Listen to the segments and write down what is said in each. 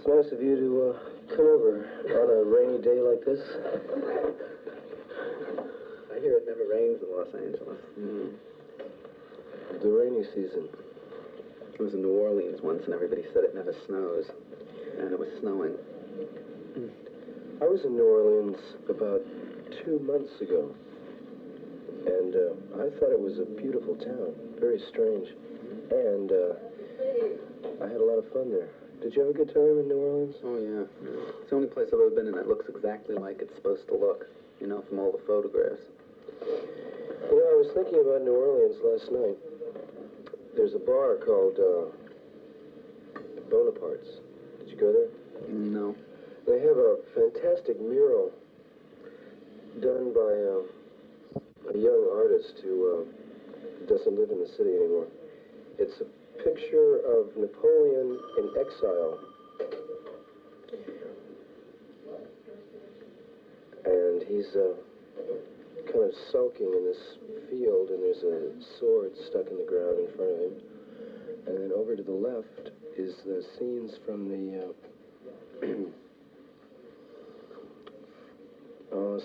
It's nice of you to come over on a rainy day like this. I hear it never rains in Los Angeles. The rainy season. I was in New Orleans once, and everybody said it never snows. And it was snowing. I was in New Orleans about 2 months ago. And I thought it was a beautiful town. Very strange. And I had a lot of fun there. Did you have a good time in New Orleans? Oh, yeah. It's the only place I've ever been in that looks exactly like it's supposed to look, you know, from all the photographs. You know, I was thinking about New Orleans last night. There's a bar called Bonaparte's. Did you go there? No. They have a fantastic mural done by a young artist who doesn't live in the city anymore. It's a picture of Napoleon in exile. And he's kind of sulking in this field, and there's a sword stuck in the ground in front of him. And then over to the left is the scenes from the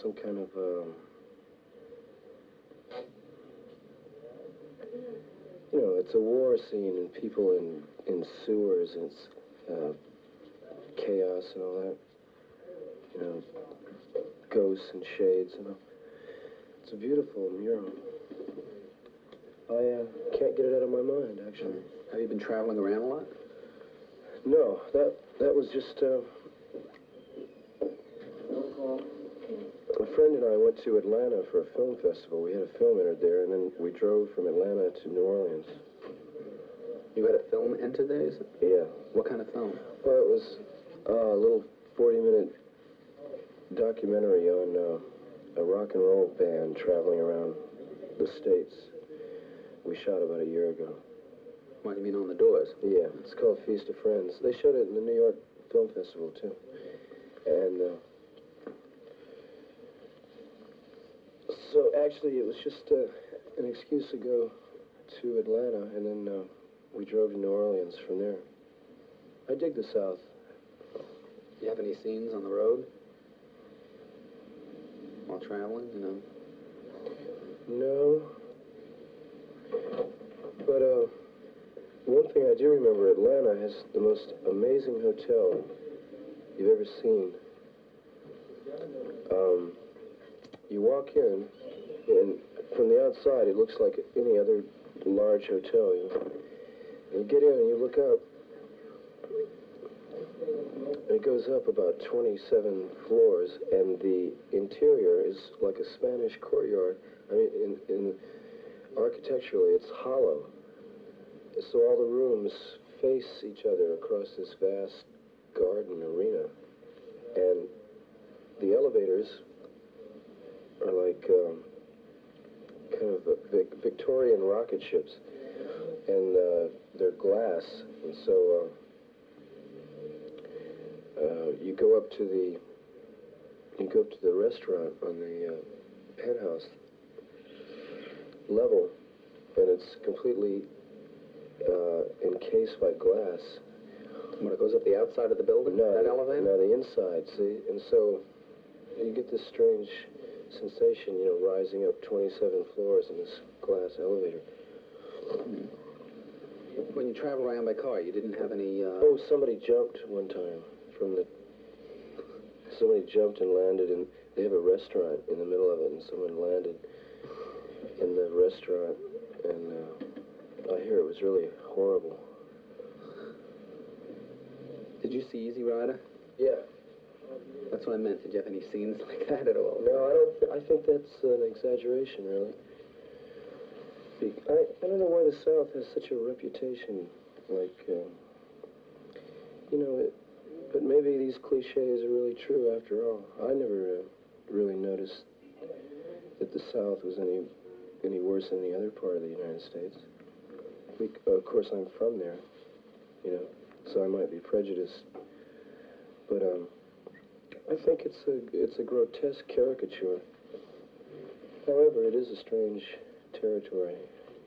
some kind of you know, it's a war scene and people in sewers, and it's chaos and all that. You know, ghosts and shades and all. It's a beautiful mural. I can't get it out of my mind, actually. Have you been traveling around a lot? No, that was just a friend and I went to Atlanta for a film festival. We had a film entered there, and then we drove from Atlanta to New Orleans. You had a film entered there, is it? Yeah. What kind of film? Well, it was a little 40-minute documentary on a rock and roll band traveling around the States. We shot about a year ago. What, you mean on the Doors? Yeah, it's called Feast of Friends. They showed it in the New York Film Festival, too. And so actually it was just an excuse to go to Atlanta, and then we drove to New Orleans from there. I dig the South. Do you have any scenes on the road while traveling, you know? No. But one thing I do remember, Atlanta has the most amazing hotel you've ever seen. You walk in, and from the outside, it looks like any other large hotel. You know? And you get in and you look up, and it goes up about 27 floors, and the interior is like a Spanish courtyard. I mean, in architecturally, it's hollow. So all the rooms face each other across this vast garden arena. And the elevators are like kind of Victorian rocket ships. And they're glass. And so you go up to the restaurant on the penthouse level, and it's completely encased by glass. When it goes up the outside of the building, no, that elevator? No, the inside, see? And so you get this strange sensation, you know, rising up 27 floors in this glass elevator. When you travel around by car, you didn't have any... Oh, somebody jumped one time from the... Somebody jumped and landed, and they have a restaurant in the middle of it, and someone landed in the restaurant, and I hear it was really horrible. Did you see Easy Rider? Yeah. That's what I meant. Did you have any scenes like that at all? No, I don't. I think that's an exaggeration, really. I don't know why the South has such a reputation, like, you know, but maybe these cliches are really true after all. I never really noticed that the South was any worse than any other part of the United States. Of course, I'm from there, you know, so I might be prejudiced. But I think it's a grotesque caricature. However, it is a strange territory,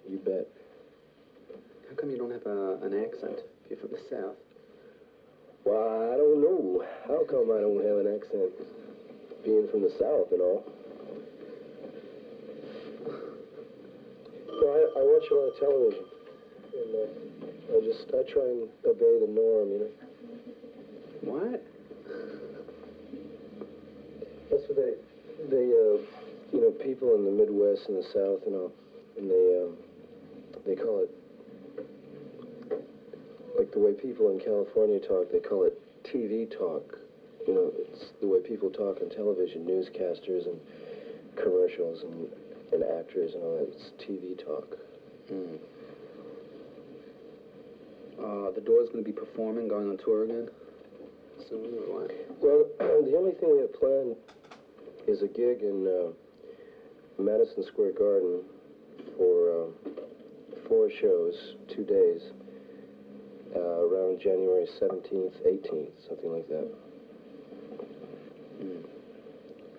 you bet. How come you don't have an accent if you're from the South? Why, I don't know. How come I don't have an accent? Being from the South and all. No, I watch a lot of television. And I try and obey the norm, you know. What? That's what people in the Midwest and the South and all, and they call it, like the way people in California talk, they call it TV talk. You know, it's the way people talk on television, newscasters and commercials and actors and all that. It's TV talk. Mm. The Doors going to be performing, going on tour again soon, or what? Well, the only thing we have planned is a gig in Madison Square Garden for 4 shows, 2 days, around January 17th, 18th, something like that. Mm.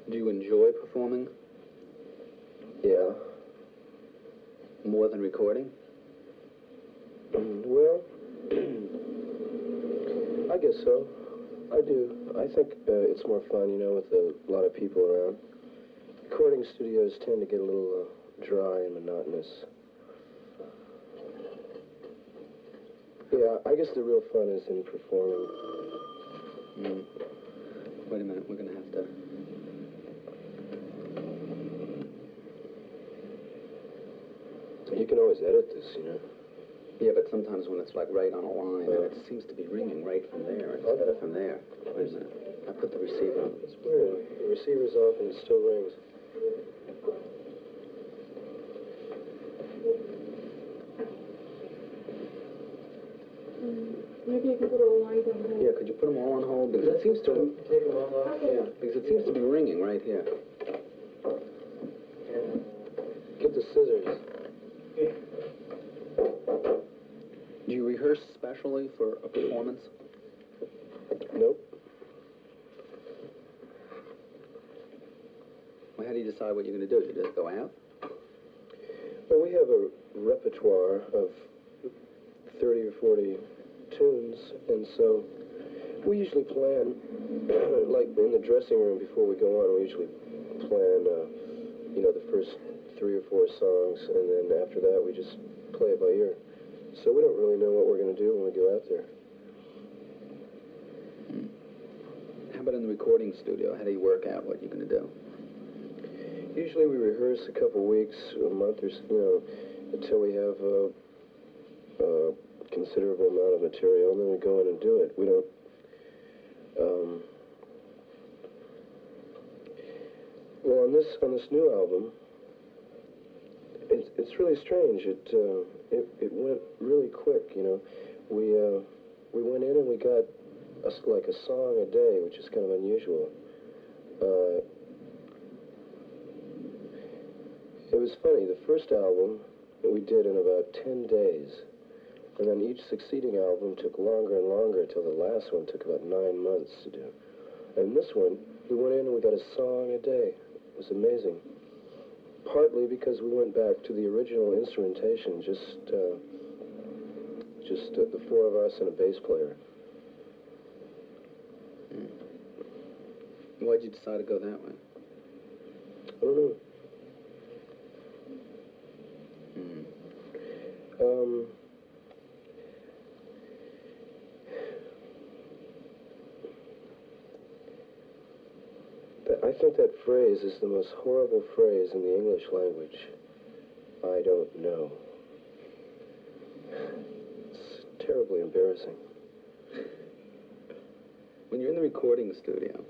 Do you enjoy performing? Yeah. More than recording? Well, I guess so. I do. I think it's more fun, you know, with a lot of people around. Recording studios tend to get a little dry and monotonous. Yeah, I guess the real fun is in performing. Mm. Wait a minute, we're going to have to... You can always edit this, you know. Yeah, but sometimes when it's like right on a line, and it seems to be ringing right from there instead of from there. Wait a minute. I put the receiver on. It's weird. The receiver's off and it still rings. Maybe I can put all lines on hold. Yeah, could you put them all on hold? Because it seems to... Take them all off? Yeah, because it seems to be ringing right here. Get the scissors. Do you rehearse specially for a performance? Nope. Well, how do you decide what you're going to do? You just go out? Well, we have a repertoire of 30 or 40 tunes, and so we usually plan, like in the dressing room before we go on, we usually plan, the first 3 or 4 songs, and then after that we just play it by ear. So we don't really know what we're going to do when we go out there. How about in the recording studio? How do you work out what you're going to do? Usually we rehearse a couple weeks, a month or so, until we have a considerable amount of material, and then we go in and do it. We don't, well, on this new album, it's really strange. It went really quick, you know. We went in and we got like a song a day, which is kind of unusual. It was funny. The first album we did in about 10 days, and then each succeeding album took longer and longer till the last one took about 9 months to do. And this one, we went in and we got a song a day. It was amazing. Partly because we went back to the original instrumentation, just the 4 of us and a bass player. Mm. Why'd you decide to go that way? I don't know. Mm. I think that phrase is the most horrible phrase in the English language. I don't know. It's terribly embarrassing. When you're in the recording studio,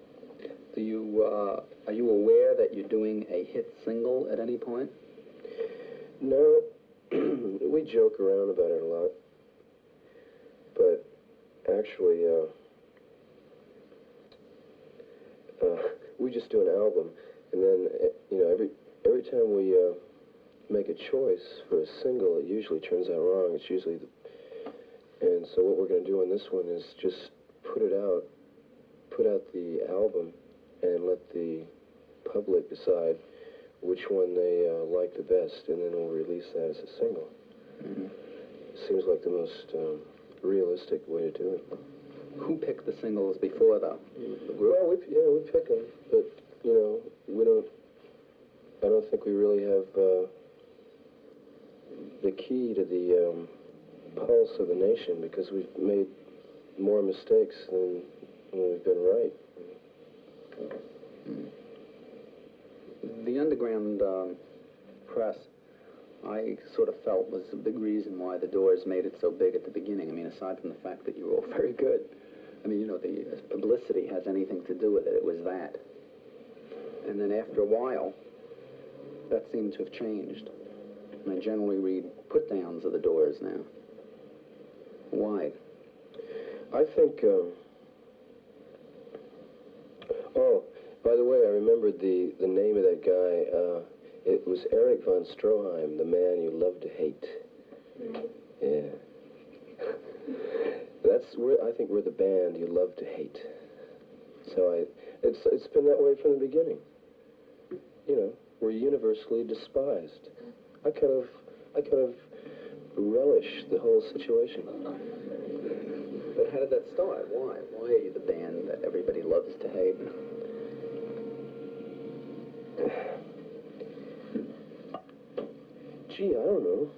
are you aware that you're doing a hit single at any point? No, we joke around about it a lot. But actually, we just do an album, and then, every time we make a choice for a single, it usually turns out wrong. It's usually and so what we're going to do on this one is just put out the album, and let the public decide which one they like the best, and then we'll release that as a single. Mm-hmm. Seems like the most realistic way to do it. Who picked the singles before, though? Well, we pick them, but, you know, I don't think we really have the key to the pulse of the nation, because we've made more mistakes than we've been right. The underground press, I sort of felt, was a big reason why the Doors made it so big at the beginning. I mean, aside from the fact that you were all very good. I mean, you know, the publicity has anything to do with it. It was that. And then after a while, that seemed to have changed. And I generally read put-downs of the Doors now. Why? I think, oh, by the way, I remembered the name of that guy. It was Eric von Stroheim, the man you love to hate. Yeah. I think we're the band you love to hate. So it's been that way from the beginning. You know, we're universally despised. I kind of relish the whole situation. But how did that start? Why? Why are you the band that everybody loves to hate? Gee, I don't know.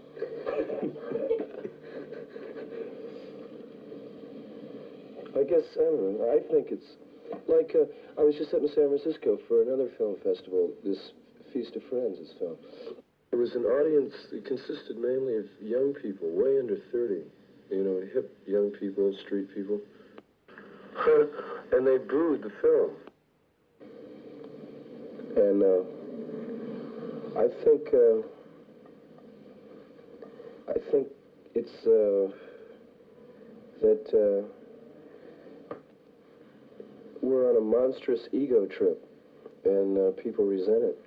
I guess, I don't know. I think it's like, I was just up in San Francisco for another film festival, this Feast of Friends, this film. It was an audience that consisted mainly of young people, way under 30. You know, hip young people, street people. And they booed the film. And I think it's that we're on a monstrous ego trip, and people resent it,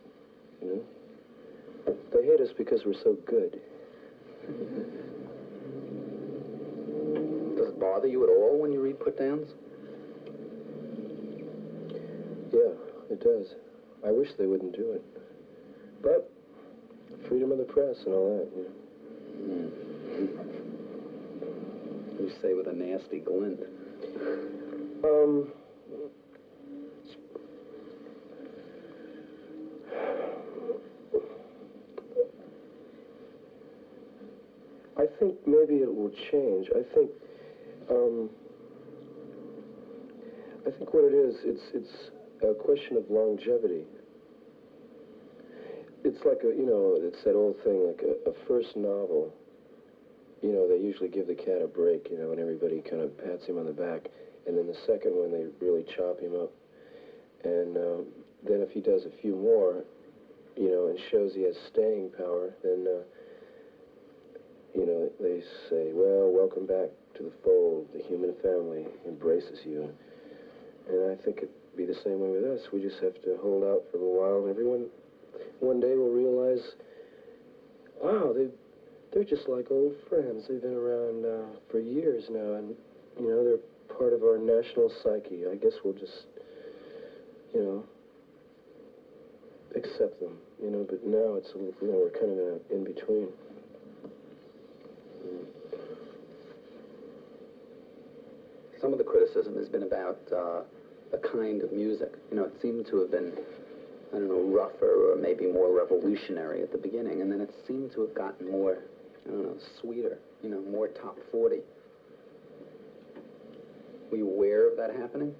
you know? They hate us because we're so good. Does it bother you at all when you read put-downs? Yeah, it does. I wish they wouldn't do it. But freedom of the press and all that, you know. You say with a nasty glint. I think maybe it will change. I think what it is, it's a question of longevity. It's like it's that old thing, like a first novel. You know, they usually give the cat a break, you know, and everybody kind of pats him on the back. And then the second one, they really chop him up. And then if he does a few more, you know, and shows he has staying power, then, you know, they say, well, welcome back to the fold. The human family embraces you. And I think it'd be the same way with us. We just have to hold out for a while, and everyone one day will realize, wow, they're just like old friends. They've been around for years now, and, you know, they're part of our national psyche. I guess we'll just, you know, accept them, you know, but now it's, you know, we're kind of in between. Some of the criticism has been about the kind of music. You know, it seemed to have been, I don't know, rougher or maybe more revolutionary at the beginning, and then it seemed to have gotten more, I don't know, sweeter, you know, more top 40. Were you aware of that happening?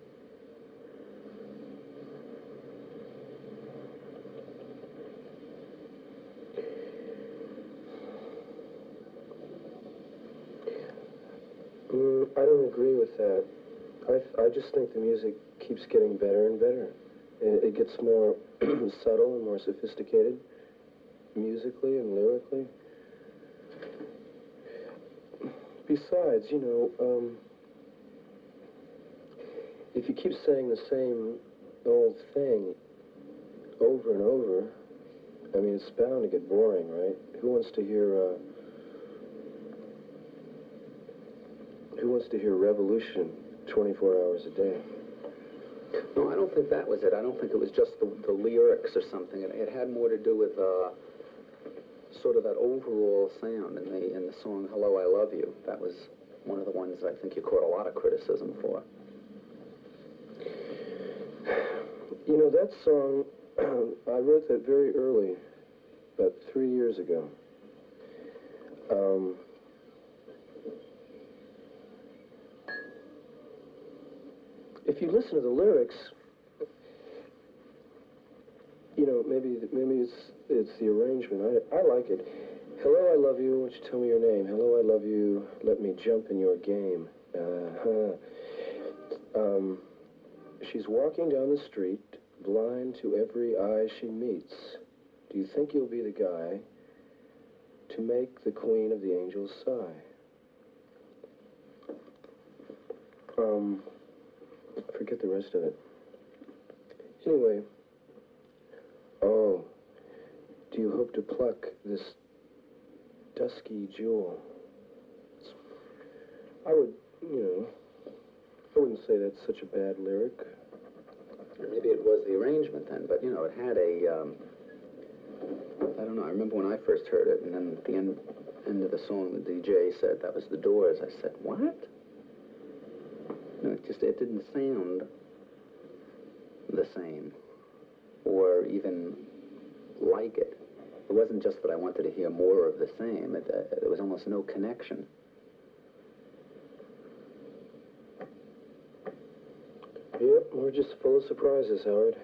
I don't agree with that. I just think the music keeps getting better and better. It gets more subtle and more sophisticated, musically and lyrically. Besides, you know, if you keep saying the same old thing over and over, I mean, it's bound to get boring, right? Who wants to hear revolution 24 hours a day? No, I don't think that was it. I don't think it was just the lyrics or something. It had more to do with sort of that overall sound in the song "Hello, I Love You." That was one of the ones that I think you caught a lot of criticism for. You know, that song, I wrote that very early, about 3 years ago. If you listen to the lyrics, you know, maybe it's the arrangement. I like it. Hello, I love you. Won't you tell me your name? Hello, I love you. Let me jump in your game. She's walking down the street, blind to every eye she meets. Do you think you'll be the guy to make the queen of the angels sigh? Forget the rest of it. Anyway, oh, do you hope to pluck this dusky jewel? I would, you know, I wouldn't say that's such a bad lyric. Maybe it was the arrangement then, but, you know, it had a, I don't know, I remember when I first heard it, and then at the end of the song, the DJ said that was the Doors. I said, what? No, it didn't sound the same, or even like it. It wasn't just that I wanted to hear more of the same. There was almost no connection. Yep, we're just full of surprises, Howard.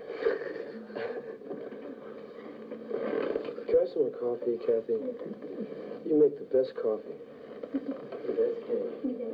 Can I have some more coffee, Kathy? You make the best coffee. You did.